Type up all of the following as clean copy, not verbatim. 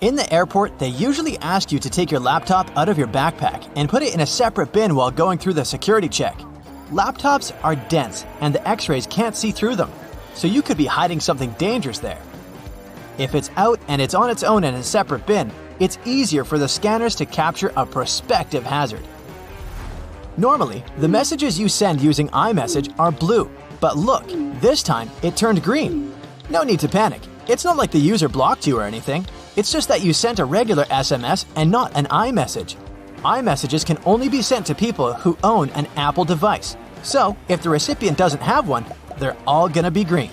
In the airport, they usually ask you to take your laptop out of your backpack and put it in a separate bin while going through the security check. Laptops are dense and the X-rays can't see through them, so you could be hiding something dangerous there. If it's out and it's on its own in a separate bin, it's easier for the scanners to capture a prospective hazard. Normally, the messages you send using iMessage are blue, but look, this time it turned green. No need to panic. It's not like the user blocked you or anything. It's just that you sent a regular SMS and not an iMessage. iMessages can only be sent to people who own an Apple device. So, if the recipient doesn't have one, they're all gonna be green.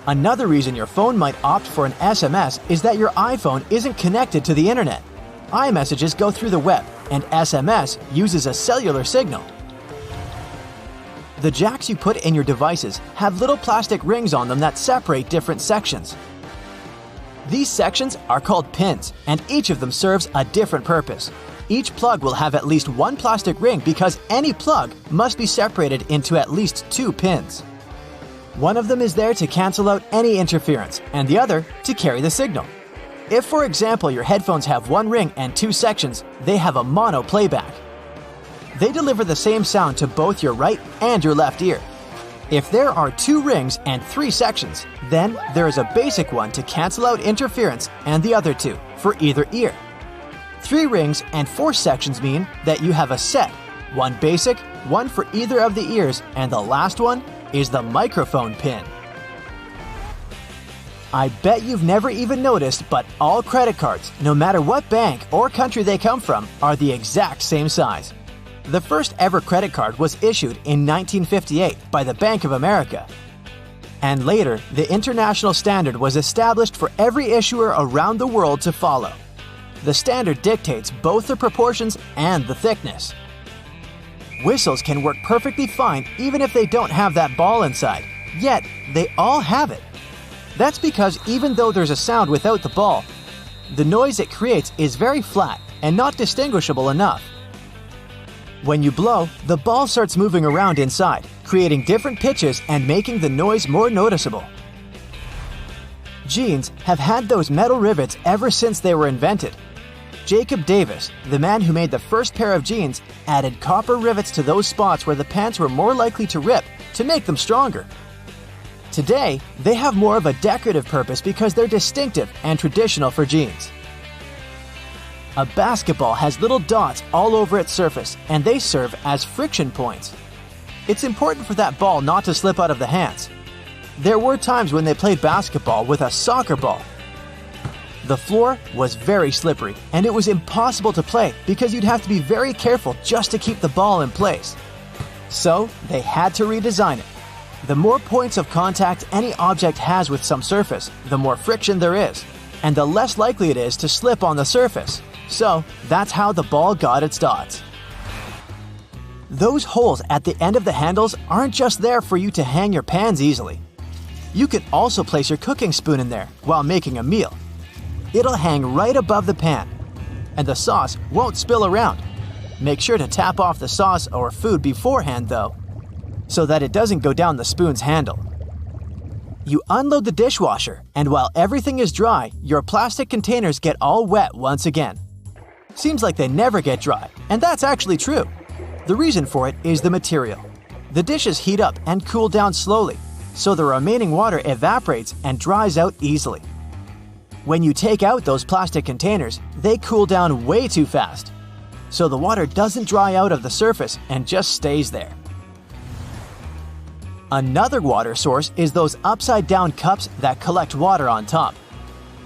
Another reason your phone might opt for an SMS is that your iPhone isn't connected to the internet. iMessages go through the web, and SMS uses a cellular signal. The jacks you put in your devices have little plastic rings on them that separate different sections. These sections are called pins, and each of them serves a different purpose. Each plug will have at least one plastic ring because any plug must be separated into at least 2 pins. One of them is there to cancel out any interference, and the other to carry the signal. If, for example, your headphones have 1 ring and 2 sections, they have a mono playback. They deliver the same sound to both your right and your left ear. If there are 2 rings and 3 sections, then there is a basic one to cancel out interference and the other 2 for either ear. 3 rings and 4 sections mean that you have a set, 1 basic, 1 for either of the ears, and the last one is the microphone pin. I bet you've never even noticed, but all credit cards, no matter what bank or country they come from, are the exact same size. The first ever credit card was issued in 1958 by the Bank of America. And later, the international standard was established for every issuer around the world to follow. The standard dictates both the proportions and the thickness. Whistles can work perfectly fine even if they don't have that ball inside, yet they all have it. That's because even though there's a sound without the ball, the noise it creates is very flat and not distinguishable enough. When you blow, the ball starts moving around inside, creating different pitches and making the noise more noticeable. Jeans have had those metal rivets ever since they were invented. Jacob Davis, the man who made the first pair of jeans, added copper rivets to those spots where the pants were more likely to rip to make them stronger. Today, they have more of a decorative purpose because they're distinctive and traditional for jeans. A basketball has little dots all over its surface, and they serve as friction points. It's important for that ball not to slip out of the hands. There were times when they played basketball with a soccer ball. The floor was very slippery, and it was impossible to play because you'd have to be very careful just to keep the ball in place. So, they had to redesign it. The more points of contact any object has with some surface, the more friction there is, and the less likely it is to slip on the surface. So, that's how the ball got its dots. Those holes at the end of the handles aren't just there for you to hang your pans easily. You can also place your cooking spoon in there while making a meal. It'll hang right above the pan, and the sauce won't spill around. Make sure to tap off the sauce or food beforehand though, so that it doesn't go down the spoon's handle. You unload the dishwasher, and while everything is dry, your plastic containers get all wet once again. Seems like they never get dry, and that's actually true. The reason for it is the material. The dishes heat up and cool down slowly, so the remaining water evaporates and dries out easily. When you take out those plastic containers, they cool down way too fast, so the water doesn't dry out of the surface and just stays there. Another water source is those upside-down cups that collect water on top.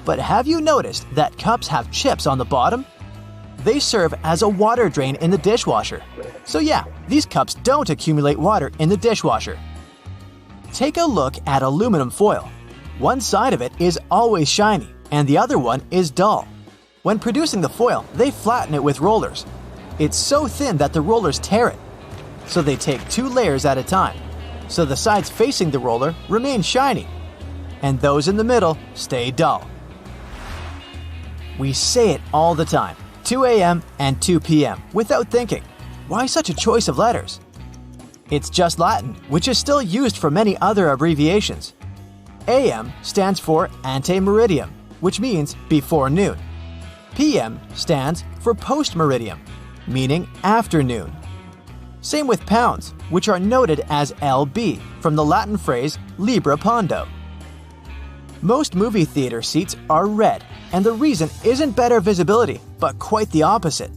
But have you noticed that cups have chips on the bottom? They serve as a water drain in the dishwasher. So yeah, these cups don't accumulate water in the dishwasher. Take a look at aluminum foil. One side of it is always shiny, and the other one is dull. When producing the foil, they flatten it with rollers. It's so thin that the rollers tear it. So they take 2 layers at a time. So the sides facing the roller remain shiny, and those in the middle stay dull. We say it all the time, 2 a.m. and 2 p.m. without thinking. Why such a choice of letters? It's just Latin, which is still used for many other abbreviations. AM stands for ante meridiem, which means before noon. PM stands for post-meridium, meaning afternoon. Same with pounds, which are noted as LB from the Latin phrase libra pondo. Most movie theater seats are red, and the reason isn't better visibility, but quite the opposite.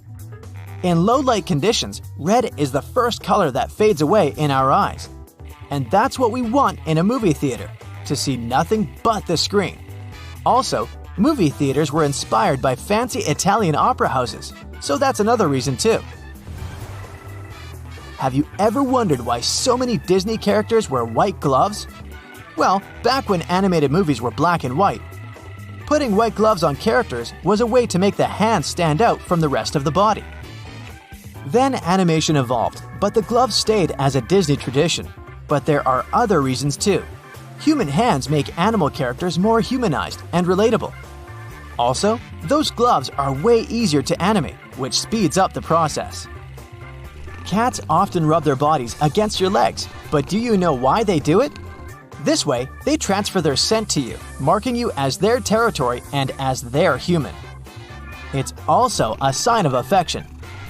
In low light conditions, red is the first color that fades away in our eyes. And that's what we want in a movie theater, to see nothing but the screen. Also, movie theaters were inspired by fancy Italian opera houses, so that's another reason too. Have you ever wondered why so many Disney characters wear white gloves? Well, back when animated movies were black and white, putting white gloves on characters was a way to make the hands stand out from the rest of the body. Then animation evolved, but the gloves stayed as a Disney tradition. But there are other reasons too. Human hands make animal characters more humanized and relatable. Also, those gloves are way easier to animate, which speeds up the process. Cats often rub their bodies against your legs, but do you know why they do it? This way, they transfer their scent to you, marking you as their territory and as their human. It's also a sign of affection.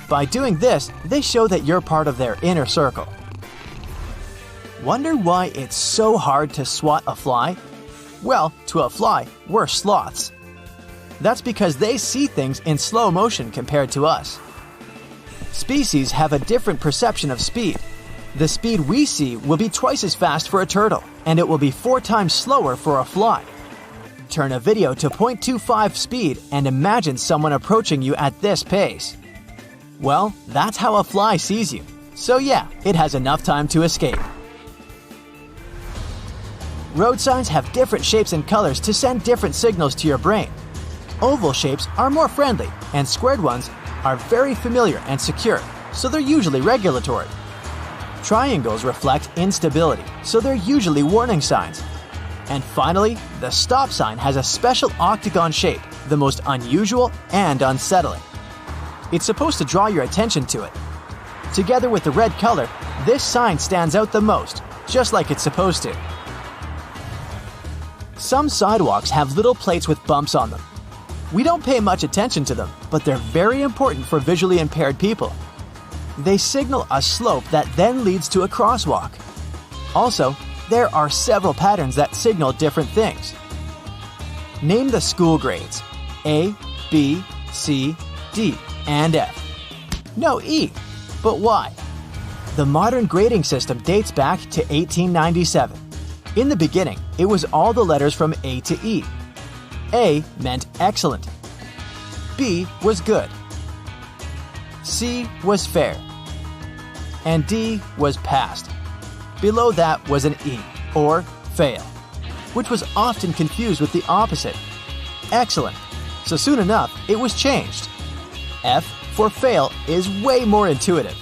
By doing this, they show that you're part of their inner circle. Wonder why it's so hard to swat a fly? Well, to a fly, we're sloths. That's because they see things in slow motion compared to us. Species have a different perception of speed. The speed we see will be twice as fast for a turtle, and it will be 4 times slower for a fly. Turn a video to 0.25 speed and imagine someone approaching you at this pace. Well, that's how a fly sees you. So yeah, it has enough time to escape. Road signs have different shapes and colors to send different signals to your brain. Oval shapes are more friendly, and squared ones are very familiar and secure, so they're usually regulatory. Triangles reflect instability, so they're usually warning signs. And finally, the stop sign has a special octagon shape, the most unusual and unsettling. It's supposed to draw your attention to it. Together with the red color, this sign stands out the most, just like it's supposed to. Some sidewalks have little plates with bumps on them. We don't pay much attention to them, but they're very important for visually impaired people. They signal a slope that then leads to a crosswalk. Also, there are several patterns that signal different things. Name the school grades: A, B, C, D, and F. No E. But why? The modern grading system dates back to 1897. In the beginning, it was all the letters from A to E. A meant excellent. B was good. C was fair. And D was passed. Below that was an E, or fail, which was often confused with the opposite, excellent. So soon enough, it was changed. F for fail is way more intuitive.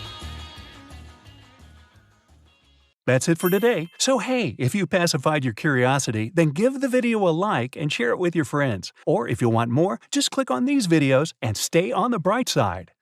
That's it for today. So hey, if you pacified your curiosity, then give the video a like and share it with your friends. Or if you want more, just click on these videos and stay on the bright side.